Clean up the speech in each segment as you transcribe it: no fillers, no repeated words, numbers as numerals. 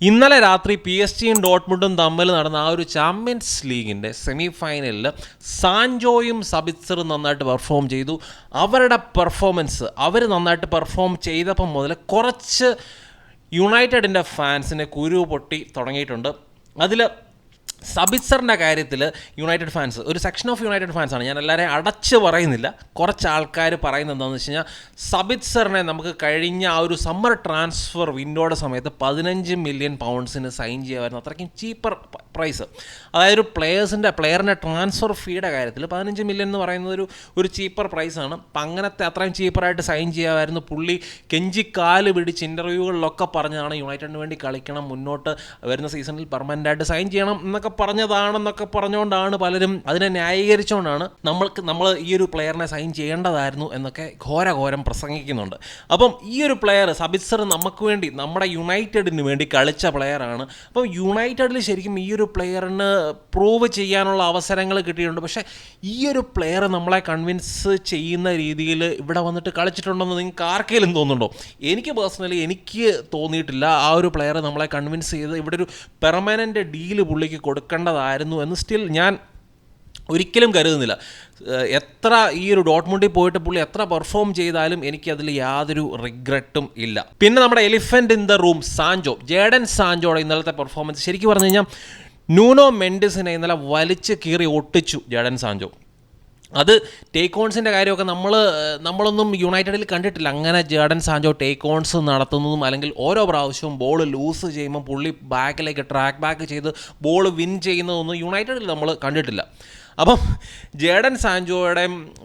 ഇന്നലെ രാത്രി P S ജിയും ഡോട്ട്മുണ്ടും തമ്മിൽ നടന്ന ആ ഒരു ചാമ്പ്യൻസ് ലീഗിൻ്റെ സെമി ഫൈനലിൽ സാൻജോയും സബിത്സറും നന്നായിട്ട് പെർഫോം ചെയ്തു. അവരുടെ പെർഫോമൻസ് അവർ നന്നായിട്ട് പെർഫോം ചെയ്തപ്പം മുതൽ കുറച്ച് യുണൈറ്റഡിൻ്റെ ഫാൻസിന് കുരു പൊട്ടി തുടങ്ങിയിട്ടുണ്ട്. അതിൽ സബിത്സറിൻ്റെ കാര്യത്തിൽ യുണൈറ്റഡ് ഫാൻസ്, ഒരു സെക്ഷൻ ഓഫ് യുണൈറ്റഡ് ഫാൻസാണ്, ഞാൻ എല്ലാവരെയും അടച്ച് പറയുന്നില്ല, കുറച്ച് ആൾക്കാർ പറയുന്നത് എന്താണെന്ന് വെച്ച് കഴിഞ്ഞാൽ സബിത്സറിനെ നമുക്ക് കഴിഞ്ഞ ആ ഒരു സമ്മർ ട്രാൻസ്ഫർ വിൻഡോയുടെ സമയത്ത് 15 മില്യൺ പൗണ്ട്സിന് സൈൻ ചെയ്യാമായിരുന്നു. അത്രയ്ക്കും ചീപ്പർ പ്രൈസ്, അതായത് ഒരു പ്ലെയറിൻ്റെ ട്രാൻസ്ഫർ ഫീയുടെ കാര്യത്തിൽ 15 മില്യൺ എന്ന് പറയുന്നത് ഒരു ചീപ്പർ പ്രൈസാണ്. അപ്പം അങ്ങനത്തെ അത്രയും ചീപ്പറായിട്ട് സൈൻ ചെയ്യാമായിരുന്നു. പുള്ളി കെഞ്ചിക്കാല് പിടിച്ച് ഇൻ്റർവ്യൂകളിലൊക്കെ പറഞ്ഞതാണ് യുണൈറ്റഡിന് വേണ്ടി കളിക്കണം, മുന്നോട്ട് വരുന്ന സീസണിൽ പെർമനൻ്റായിട്ട് സൈൻ ചെയ്യണം എന്നൊക്കെ പറഞ്ഞതാണെന്നൊക്കെ പറഞ്ഞുകൊണ്ടാണ് പലരും അതിനെ ന്യായീകരിച്ചുകൊണ്ടാണ് നമ്മൾ ഈ ഒരു പ്ലെയറിനെ സൈൻ ചെയ്യേണ്ടതായിരുന്നു എന്നൊക്കെ ഘോരം പ്രസംഗിക്കുന്നുണ്ട്. അപ്പം ഈ ഒരു പ്ലെയർ സബിത്സർ നമുക്ക് വേണ്ടി, നമ്മുടെ യുണൈറ്റഡിന് വേണ്ടി കളിച്ച പ്ലെയറാണ്. അപ്പം യുണൈറ്റഡിൽ ശരിക്കും ഈ ഒരു പ്ലെയറിന് പ്രൂവ് ചെയ്യാനുള്ള അവസരങ്ങൾ കിട്ടിയിട്ടുണ്ട്. പക്ഷേ ഈ ഒരു പ്ലെയർ നമ്മളെ കൺവിൻസ് ചെയ്യുന്ന രീതിയിൽ ഇവിടെ വന്നിട്ട് കളിച്ചിട്ടുണ്ടെന്ന് നിങ്ങൾക്ക് ആർക്കെങ്കിലും തോന്നുന്നുണ്ടോ? എനിക്ക് പേഴ്സണലി എനിക്ക് തോന്നിയിട്ടില്ല. ആ ഒരു പ്ലെയർ നമ്മളെ കൺവിൻസ് ചെയ്ത് ഇവിടെ ഒരു പെർമനൻ്റ് ഡീല് പുള്ളിക്ക് കൊടുക്കേണ്ടതായിരുന്നു എന്ന് സ്റ്റിൽ ഞാൻ ഒരിക്കലും കരുതുന്നില്ല. എത്ര ഈ ഒരു ഡോട്ട്മുണ്ടിൽ പോയിട്ട് പുള്ളി എത്ര പെർഫോം ചെയ്താലും എനിക്കതിൽ യാതൊരു റിഗ്രറ്റും ഇല്ല. പിന്നെ നമ്മുടെ elephant in the room Jadon സാൻജോയുടെ ഇന്നലത്തെ പെർഫോമൻസ് ശരിക്കും പറഞ്ഞു കഴിഞ്ഞാൽ ന്യൂനോ മെൻഡിസിനെ ഇന്നലെ വലിച്ച് കീറി ഒട്ടിച്ചു ജേഡൻ സാൻജോ. അത് ടേക്ക് ഓൺസിൻ്റെ കാര്യമൊക്കെ നമ്മളൊന്നും യുണൈറ്റഡിൽ കണ്ടിട്ടില്ല. അങ്ങനെ ജേഡൻ സാൻജോ ടേക്ക് ഓൺസ് നടത്തുന്നതും അല്ലെങ്കിൽ ഓരോ പ്രാവശ്യവും ബോൾ ലൂസ് ചെയ്യുമ്പോൾ പുള്ളി ബാക്കിലേക്ക് ട്രാക്ക് ബാക്ക് ചെയ്ത് ബോൾ വിൻ ചെയ്യുന്നതൊന്നും യുണൈറ്റഡിൽ നമ്മൾ കണ്ടിട്ടില്ല. അപ്പം ജേഡൻ സാൻജോയുടെ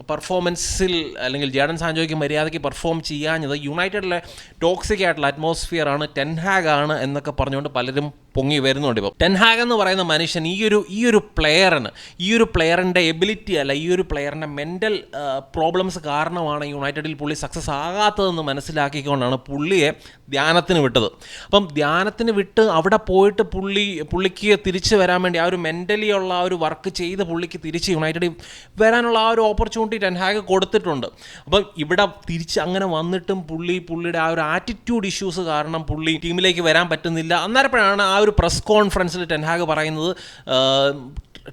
പെർഫോമൻസിൽ, അല്ലെങ്കിൽ ജേഡൻ സാൻജോയ്ക്ക് മര്യാദയ്ക്ക് പെർഫോം ചെയ്യാഞ്ഞത് യുണൈറ്റഡിലെ ടോക്സിക് ആയിട്ടുള്ള അറ്റ്മോസ്ഫിയറാണ്, ടെൻഹാഗ് ആണ് എന്നൊക്കെ പറഞ്ഞുകൊണ്ട് പലരും പൊങ്ങി വരുന്നുണ്ട്. ഇപ്പോൾ ടെൻഹാഗ് എന്ന് പറയുന്ന മനുഷ്യൻ ഈ ഒരു പ്ലെയറിൻ്റെ എബിലിറ്റി അല്ല, ഈ ഒരു പ്ലെയറിൻ്റെ മെൻ്റൽ പ്രോബ്ലംസ് കാരണമാണ് യുണൈറ്റഡിൽ പുള്ളി സക്സസ് ആകാത്തതെന്ന് മനസ്സിലാക്കിക്കൊണ്ടാണ് പുള്ളിയെ ധ്യാനത്തിന് വിട്ടത്. അപ്പം ധ്യാനത്തിന് വിട്ട് അവിടെ പോയിട്ട് പുള്ളിക്ക് തിരിച്ച് വരാൻ വേണ്ടി ആ ഒരു മെൻ്റലി ഉള്ള ആ ഒരു വർക്ക് ചെയ്ത് പുള്ളിക്ക് തിരിച്ച് യുണൈറ്റഡിൽ വരാനുള്ള ആ ഒരു ഓപ്പർച്യൂണിറ്റി ടെൻഹാഗ് കൊടുത്തിട്ടുണ്ട്. അപ്പം ഇവിടെ തിരിച്ച് അങ്ങനെ വന്നിട്ടും പുള്ളിയുടെ ആ ഒരു ആറ്റിറ്റ്യൂഡ് ഇഷ്യൂസ് കാരണം പുള്ളി ടീമിലേക്ക് വരാൻ പറ്റുന്നില്ല. അന്നേരപ്പോഴാണ് ആ ഒരു പ്രസ് കോൺഫറൻസിൽ ടെൻഹാഗ് പറയുന്നത്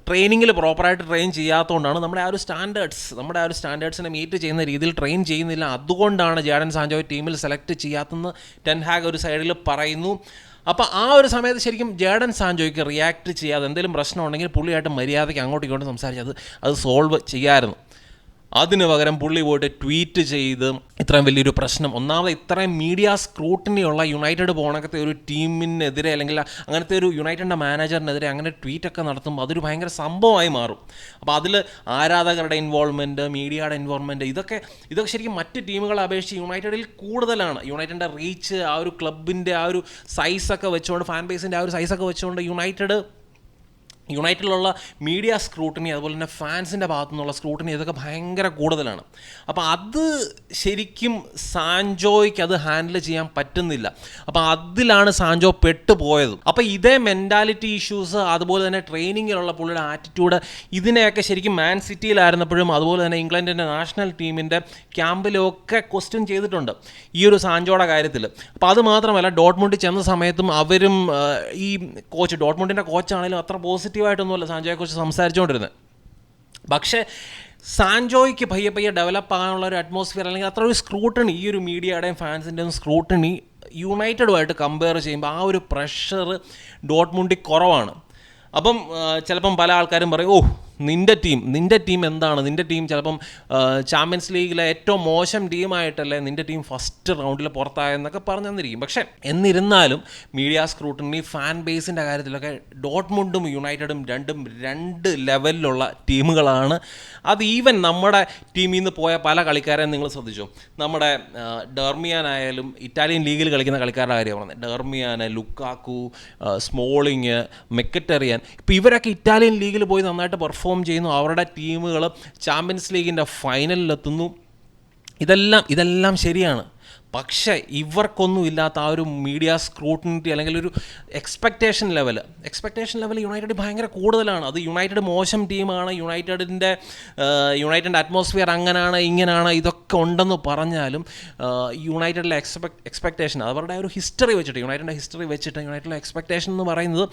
ട്രെയിനിങ്ങിൽ പ്രോപ്പറായിട്ട് ട്രെയിൻ ചെയ്യാത്തതുകൊണ്ടാണ്, നമ്മുടെ ആ ഒരു സ്റ്റാൻഡേർഡ്സിനെ മീറ്റ് ചെയ്യുന്ന രീതിയിൽ ട്രെയിൻ ചെയ്യുന്നില്ല, അതുകൊണ്ടാണ് ജേഡൻ സാൻജോയെ ടീമിൽ സെലക്ട് ചെയ്യാത്തെന്ന് ടെൻഹാഗ് ഒരു സൈഡിൽ പറയുന്നു. അപ്പോൾ ആ ഒരു സമയത്ത് ശരിക്കും ജേഡൻ സാൻജോയ്ക്ക് റിയാക്ട് ചെയ്യാതെ എന്തെങ്കിലും പ്രശ്നം ഉണ്ടെങ്കിൽ പുള്ളിയായിട്ട് മര്യാദയ്ക്ക് അങ്ങോട്ടും ഇങ്ങോട്ടും സംസാരിച്ച് അത് സോൾവ് ചെയ്യാമായിരുന്നു. അതിന് പകരം പുള്ളി പോയിട്ട് ട്വീറ്റ് ചെയ്ത് ഇത്രയും വലിയൊരു പ്രശ്നം, ഒന്നാമത് ഇത്രയും മീഡിയ സ്ക്രൂട്ടിനി ഉള്ള യുണൈറ്റഡ് പോണക്കത്തെ ഒരു ടീമിനെതിരെ അല്ലെങ്കിൽ അങ്ങനത്തെ ഒരു യുണൈറ്റഡിൻ്റെ മാനേജറിനെതിരെ അങ്ങനെ ട്വീറ്റൊക്കെ നടത്തുമ്പോൾ അതൊരു ഭയങ്കര സംഭവമായി മാറും. അപ്പോൾ അതിൽ ആരാധകരുടെ ഇൻവോൾവ്മെൻറ്റ്, മീഡിയയുടെ ഇൻവോൾവ്മെൻറ്റ്, ഇതൊക്കെ ശരിക്കും മറ്റ് ടീമുകളെ അപേക്ഷിച്ച് യുണൈറ്റഡിൽ കൂടുതലാണ്. യുണൈറ്റഡിൻ്റെ റീച്ച്, ആ ഒരു ക്ലബിൻ്റെ ആ ഒരു സൈസൊക്കെ വെച്ചുകൊണ്ട്, ഫാൻ ബേസിൻ്റെ ആ ഒരു സൈസൊക്കെ വെച്ചുകൊണ്ട് യുണൈറ്റഡിലുള്ള മീഡിയ സ്ക്രൂട്ടിനി, അതുപോലെ തന്നെ ഫാൻസിൻ്റെ ഭാഗത്തു നിന്നുള്ള സ്ക്രൂട്ടിനി, ഇതൊക്കെ ഭയങ്കര കൂടുതലാണ്. അപ്പോൾ അത് ശരിക്കും സാൻജോയ്ക്ക് അത് ഹാൻഡിൽ ചെയ്യാൻ പറ്റുന്നില്ല. അപ്പോൾ അതിലാണ് സാൻജോ പെട്ടുപോയത്. അപ്പോൾ ഇതേ മെൻറ്റാലിറ്റി ഇഷ്യൂസ്, അതുപോലെ തന്നെ ട്രെയിനിങ്ങിലുള്ള പുള്ളിയുടെ ആറ്റിറ്റ്യൂഡ്, ഇതിനെയൊക്കെ ശരിക്കും മാൻ സിറ്റിയിലായിരുന്നപ്പോഴും അതുപോലെ തന്നെ ഇംഗ്ലണ്ടിൻ്റെ നാഷണൽ ടീമിൻ്റെ ക്യാമ്പിലൊക്കെ ക്വസ്റ്റ്യൻ ചെയ്തിട്ടുണ്ട് ഈ ഒരു സാൻജോയുടെ കാര്യത്തിൽ. അപ്പോൾ അത് മാത്രമല്ല, ഡോട്ട്മുണ്ടിൽ ചെന്ന സമയത്തും അവരും ഈ ഡോട്ട്മുണ്ടിൻ്റെ കോച്ചാണെങ്കിലും അത്ര പോസിറ്റീവായിട്ടൊന്നുമല്ല സാൻജോയെക്കുറിച്ച് സംസാരിച്ചുകൊണ്ടിരുന്നത്. പക്ഷേ സാൻജോയ്ക്ക് പയ്യെ ഡെവലപ്പ് ആകാനുള്ള ഒരു അറ്റ്മോസ്ഫിയർ, അല്ലെങ്കിൽ അത്ര ഒരു സ്ക്രൂട്ടണി, ഈ ഒരു മീഡിയയുടെയും ഫാൻസിൻ്റെയും സ്ക്രൂട്ടണി യുണൈറ്റഡുമായിട്ട് കമ്പയർ ചെയ്യുമ്പോൾ ആ ഒരു പ്രഷർ ഡോട്ട്മുണ്ടിൽ കുറവാണ്. അപ്പം ചിലപ്പം പല ആൾക്കാരും പറയും, നിൻ്റെ ടീം എന്താണ്, നിൻ്റെ ടീം ചിലപ്പം ചാമ്പ്യൻസ് ലീഗിലെ ഏറ്റവും മോശം ടീമായിട്ടല്ലേ നിൻ്റെ ടീം ഫസ്റ്റ് റൗണ്ടിൽ പുറത്തായെന്നൊക്കെ പറഞ്ഞു തന്നിരിക്കും. പക്ഷേ എന്നിരുന്നാലും മീഡിയ സ്ക്രൂട്ടിനി, ഫാൻ ബേസിൻ്റെ കാര്യത്തിലൊക്കെ ഡോട്ട്മുണ്ടും യുണൈറ്റഡും രണ്ട് ലെവലിലുള്ള ടീമുകളാണ്. അത് ഈവൻ നമ്മുടെ ടീമിൽ നിന്ന് പോയ പല കളിക്കാരെയും നിങ്ങൾ ശ്രദ്ധിച്ചു. നമ്മുടെ ഡെർമിയാനായാലും ഇറ്റാലിയൻ ലീഗിൽ കളിക്കുന്ന കളിക്കാരുടെ കാര്യമാണ് പറഞ്ഞത്. ഡെർമിയാന്, ലുക്കാക്കു, സ്മോളിങ്, മെക്കറ്ററിയൻ, ഇപ്പോൾ ഇവരൊക്കെ ഇറ്റാലിയൻ ലീഗിൽ പോയി നന്നായിട്ട് പെർഫോം ചെയ്യുന്നു. അവരുടെ ടീമുകൾ ചാമ്പ്യൻസ് ലീഗിൻ്റെ ഫൈനലിലെത്തുന്നു. ഇതെല്ലാം ശരിയാണ്. പക്ഷേ ഇവർക്കൊന്നും ഇല്ലാത്ത ആ ഒരു മീഡിയ സ്ക്രൂട്ടിനിറ്റി അല്ലെങ്കിൽ ഒരു എക്സ്പെക്റ്റേഷൻ ലെവൽ യുണൈറ്റഡ് ഭയങ്കര കൂടുതലാണ്. അത് യുണൈറ്റഡ് മോശം ടീമാണ്, യുണൈറ്റഡിൻ്റെ അറ്റ്മോസ്ഫിയർ അങ്ങനെയാണ് ഇങ്ങനെയാണ് ഇതൊക്കെ ഉണ്ടെന്ന് പറഞ്ഞാലും യുണൈറ്റഡിലെ എക്സ്പെക്റ്റേഷൻ അവരുടെ ഒരു ഹിസ്റ്ററി വെച്ചിട്ട് യുണൈറ്റഡിലെ എക്സ്പെക്റ്റേഷൻ എന്ന് പറയുന്നത്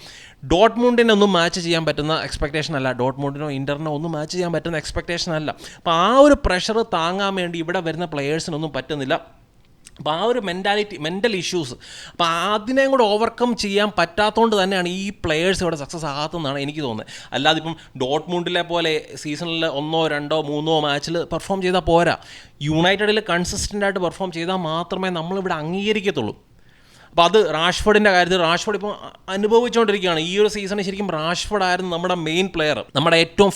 ഡോട്ട്മുണ്ടിനൊന്നും മാച്ച് ചെയ്യാൻ പറ്റുന്ന എക്സ്പെക്റ്റേഷൻ അല്ല, ഡോട്ട്മുണ്ടിനോ ഇൻ്ററിനോ ഒന്നും മാച്ച് ചെയ്യാൻ പറ്റുന്ന എക്സ്പെക്റ്റേഷൻ അല്ല. അപ്പോൾ ആ ഒരു പ്രഷർ താങ്ങാൻ വേണ്ടി ഇവിടെ വരുന്ന പ്ലെയേഴ്സിനൊന്നും പറ്റുന്നില്ല. അപ്പോൾ ആ ഒരു മെൻ്റൽ ഇഷ്യൂസ്, അപ്പോൾ അതിനെയും കൂടെ ഓവർകം ചെയ്യാൻ പറ്റാത്തതുകൊണ്ട് തന്നെയാണ് ഈ പ്ലെയേഴ്സ് ഇവിടെ സക്സസ് ആകാത്തതെന്നാണ് എനിക്ക് തോന്നുന്നത്. അല്ലാതെ ഇപ്പം ഡോട്ട്മുണ്ടിലെ പോലെ സീസണിൽ 1, 2, 3 മാച്ചിൽ പെർഫോം ചെയ്താൽ പോരാ, യുണൈറ്റഡിൽ കൺസിസ്റ്റൻ്റായിട്ട് പെർഫോം ചെയ്താൽ മാത്രമേ നമ്മളിവിടെ അംഗീകരിക്കത്തുള്ളൂ. അപ്പോൾ അത് റാഷ്ഫോർഡിൻ്റെ കാര്യത്തിൽ റാഷ്ഫോർഡ് ഇപ്പോൾ അനുഭവിച്ചുകൊണ്ടിരിക്കുകയാണ്. ഈ ഒരു സീസണിൽ ശരിക്കും റാഷ്ഫോർഡ് ആയിരുന്നു നമ്മുടെ മെയിൻ പ്ലെയർ, നമ്മുടെ ഏറ്റവും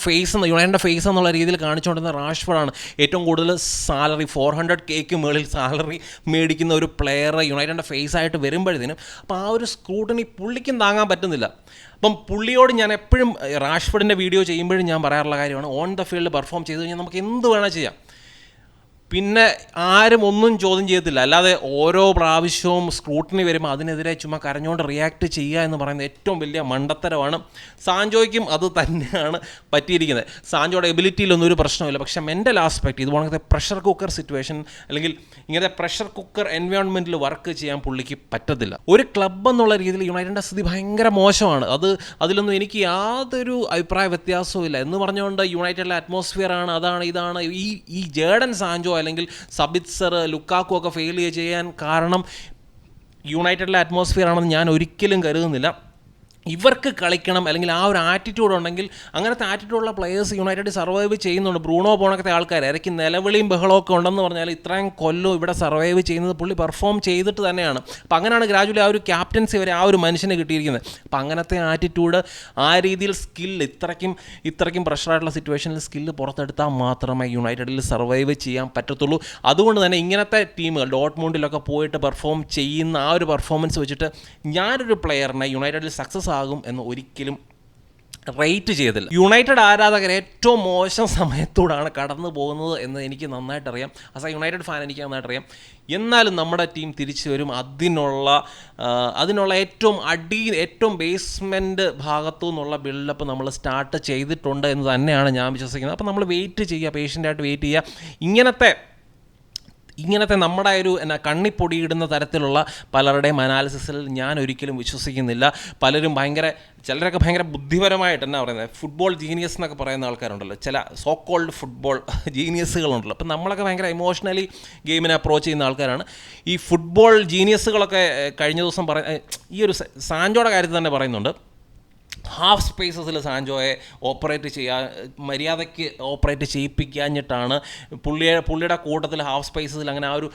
യുണൈറ്റഡിൻ്റെ ഫേസ് എന്നുള്ള രീതിയിൽ കാണിച്ചുകൊണ്ടിരുന്ന റാഷ്ഫോർഡാണ്. ഏറ്റവും കൂടുതൽ സാലറി 400K മുകളിൽ സാലറി മേടിക്കുന്ന ഒരു പ്ലെയർ യുണൈറ്റഡിൻ്റെ ഫേസ് ആയിട്ട് വരുമ്പോഴത്തേനും അപ്പോൾ ആ ഒരു സ്ക്രൂട്ടിനി പുള്ളിക്കും താങ്ങാൻ പറ്റുന്നില്ല. അപ്പം പുള്ളിയോട് ഞാൻ എപ്പോഴും റാഷ്ഫോർഡിൻ്റെ വീഡിയോ ചെയ്യുമ്പോഴും ഞാൻ പറയാറുള്ള കാര്യമാണ്, ഓൺ ദ ഫീൽഡ് പെർഫോം ചെയ്ത് കഴിഞ്ഞാൽ നമുക്ക് എന്ത് വേണം ചെയ്യാം, പിന്നെ ആരും ഒന്നും ചോദ്യം ചെയ്യത്തില്ല. അല്ലാതെ ഓരോ പ്രാവശ്യവും സ്ക്രൂട്ടിനി വരുമ്പോൾ അതിനെതിരെ ചുമ്മാ കരഞ്ഞുകൊണ്ട് റിയാക്ട് ചെയ്യുക എന്ന് പറയുന്നത് ഏറ്റവും വലിയ മണ്ടത്തരമാണ്. സാൻജോയ്ക്കും അത് തന്നെയാണ് പറ്റിയിരിക്കുന്നത്. സാൻജോയുടെ എബിലിറ്റിയിലൊന്നും ഒരു പ്രശ്നമില്ല, പക്ഷേ മെൻ്റൽ ആസ്പെക്റ്റ് ഇതുപോലത്തെ പ്രഷർ കുക്കർ സിറ്റുവേഷൻ അല്ലെങ്കിൽ ഇങ്ങനത്തെ പ്രഷർ കുക്കർ എൻവയോൺമെൻറ്റിൽ വർക്ക് ചെയ്യാൻ പുള്ളിക്ക് പറ്റത്തില്ല. ഒരു ക്ലബ്ബ് എന്നുള്ള രീതിയിൽ യുണൈറ്റഡിൻ്റെ സ്ഥിതി ഭയങ്കര മോശമാണ്. അതിലൊന്നും എനിക്ക് യാതൊരു അഭിപ്രായ വ്യത്യാസവും ഇല്ല. എന്ന് പറഞ്ഞുകൊണ്ട് യുണൈറ്റഡിലെ അറ്റ്മോസ്ഫിയർ ആണ് അതാണ് ഇതാണ് ഈ ജേഡൻ സാൻജോ അല്ലെങ്കിൽ സബിത്സർ, ലുക്കാക്കു ഒക്കെ ഫെയിൽ ചെയ്യാൻ കാരണം യുണൈറ്റഡിലെ അറ്റ്മോസ്ഫിയർ ആണെന്ന് ഞാൻ ഒരിക്കലും കരുതുന്നില്ല. ഇവർക്ക് കളിക്കണം അല്ലെങ്കിൽ ആ ഒരു ആറ്റിറ്റ്യൂഡ് ഉണ്ടെങ്കിൽ അങ്ങനത്തെ ആറ്റിറ്റ്യൂഡുള്ള പ്ലെയേഴ്സ് യുണൈറ്റഡ് സർവൈവ് ചെയ്യുന്നുണ്ട്. ബ്രൂണോ പോണക്കത്തെ ആൾക്കാർ ഇറക്കി നിലവിളിയും ബഹളമൊക്കെ ഉണ്ടെന്ന് പറഞ്ഞാൽ ഇത്രയും കൊല്ലം ഇവിടെ സർവൈവ് ചെയ്യുന്നത് പുള്ളി പെർഫോം ചെയ്തിട്ട് തന്നെയാണ്. അപ്പം അങ്ങനെയാണ് ഗ്രാജുവലി ആ ഒരു ക്യാപ്റ്റൻസി വരെ ആ ഒരു മനുഷ്യന് കിട്ടിയിരിക്കുന്നത്. അപ്പം അങ്ങനത്തെ ആറ്റിറ്റ്യൂഡ്, ആ രീതിയിൽ സ്കില്ല്, ഇത്രയ്ക്കും പ്രഷറായിട്ടുള്ള സിറ്റുവേഷനിൽ സ്കില്ല് പുറത്തെടുത്താൽ മാത്രമേ യുണൈറ്റഡിൽ സർവൈവ് ചെയ്യാൻ പറ്റത്തുള്ളൂ. അതുകൊണ്ട് തന്നെ ഇങ്ങനത്തെ ടീമുകൾ ഡോട്ട്മുണ്ടിലൊക്കെ പോയിട്ട് പെർഫോം ചെയ്യുന്ന ആ ഒരു പെർഫോമൻസ് വെച്ചിട്ട് ഞാനൊരു പ്ലെയറിനെ യുണൈറ്റഡിൽ സക്സസ് ആകും എന്ന് ഒരിക്കലും റേറ്റ് ചെയ്തില്ല. യുണൈറ്റഡ് ആരാധകർ ഏറ്റവും മോശം സമയത്തൂടാണ് കടന്നു പോകുന്നത് എന്ന് എനിക്ക് നന്നായിട്ടറിയാം. ആസ് എ യുണൈറ്റഡ് ഫാൻ എനിക്ക് നന്നായിട്ടറിയാം. എന്നാലും നമ്മുടെ ടീം തിരിച്ചു വരും. അതിനുള്ള ഏറ്റവും ബേസ്മെൻറ്റ് ഭാഗത്തു നിന്നുള്ള ബിൽഡപ്പ് നമ്മൾ സ്റ്റാർട്ട് ചെയ്തിട്ടുണ്ട് എന്ന് തന്നെയാണ് ഞാൻ വിശ്വസിക്കുന്നത്. അപ്പോൾ നമ്മൾ വെയിറ്റ് ചെയ്യുക, പേഷ്യൻ്റായിട്ട് വെയിറ്റ് ചെയ്യുക. ഇങ്ങനത്തെ നമ്മുടെ ഒരു കണ്ണിപ്പൊടിയിടുന്ന തരത്തിലുള്ള പലരുടെയും അനാലിസിസിൽ ഞാൻ ഒരിക്കലും വിശ്വസിക്കുന്നില്ല. ചിലരൊക്കെ ഭയങ്കര ബുദ്ധിപരമായിട്ട് എന്നാ പറയുന്നത്, ഫുട്ബോൾ ജീനിയസ് എന്നൊക്കെ പറയുന്ന ആൾക്കാരുണ്ടല്ലോ, ചില സോ കോൾഡ് ഫുട്ബോൾ ജീനിയസുകളുണ്ടല്ലോ. അപ്പം നമ്മളൊക്കെ ഭയങ്കര ഇമോഷണലി ഗെയിമിനെ അപ്രോച്ച് ചെയ്യുന്ന ആൾക്കാരാണ്. ഈ ഫുട്ബോൾ ജീനിയസുകളൊക്കെ കഴിഞ്ഞ ദിവസം ഈ ഒരു സാൻജോയുടെ കാര്യത്തിൽ തന്നെ പറയുന്നുണ്ട്, ഹാഫ് സ്പേസസിൽ സാൻജോയെ മര്യാദയ്ക്ക് ഓപ്പറേറ്റ് ചെയ്യിപ്പിക്കാഞ്ഞിട്ടാണ് പുള്ളിയുടെ കൂട്ടത്തിൽ ഹാഫ് സ്പേസസിൽ അങ്ങനെ ആ ഒരു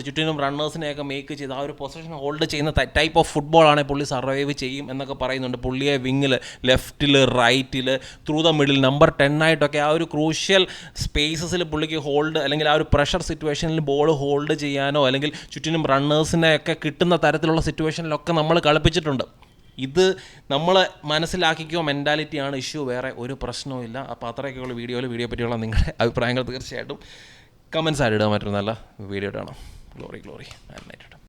ചുറ്റിനും റണ്ണേഴ്സിനെയൊക്കെ മേക്ക് ചെയ്ത് ആ ഒരു പൊസിഷൻ ഹോൾഡ് ചെയ്യുന്ന ടൈപ്പ് ഓഫ് ഫുട്ബോളാണെങ്കിൽ പുള്ളി സർവൈവ് ചെയ്യും എന്നൊക്കെ പറയുന്നുണ്ട്. പുള്ളിയെ വിങ്ങിൽ, ലെഫ്റ്റിൽ, റൈറ്റിൽ, ത്രൂ ദ മിഡിൽ, നമ്പർ 10 ആയിട്ടൊക്കെ ആ ഒരു ക്രൂഷ്യൽ സ്പേസസിൽ പുള്ളിക്ക് ഹോൾഡ് അല്ലെങ്കിൽ ആ ഒരു പ്രഷർ സിറ്റുവേഷനിൽ ബോൾ ഹോൾഡ് ചെയ്യാനോ അല്ലെങ്കിൽ ചുറ്റിനും റണ്ണേഴ്സിനെയൊക്കെ കിട്ടുന്ന തരത്തിലുള്ള സിറ്റുവേഷനിലൊക്കെ നമ്മൾ കളിപ്പിച്ചിട്ടുണ്ട്. ഇത് നമ്മൾ മനസ്സിലാക്കിക്കോ, മെൻറ്റാലിറ്റിയാണ് ഇഷ്യൂ, വേറെ ഒരു പ്രശ്നവും ഇല്ല. അപ്പോൾ അത്രയൊക്കെയുള്ള വീഡിയോ പറ്റിയുള്ള നിങ്ങളുടെ അഭിപ്രായങ്ങൾ തീർച്ചയായിട്ടും കമൻസ് ആയിട്ട് ഇടുക. മറ്റൊരു നല്ല വീഡിയോ ഇടണം. Glory and night.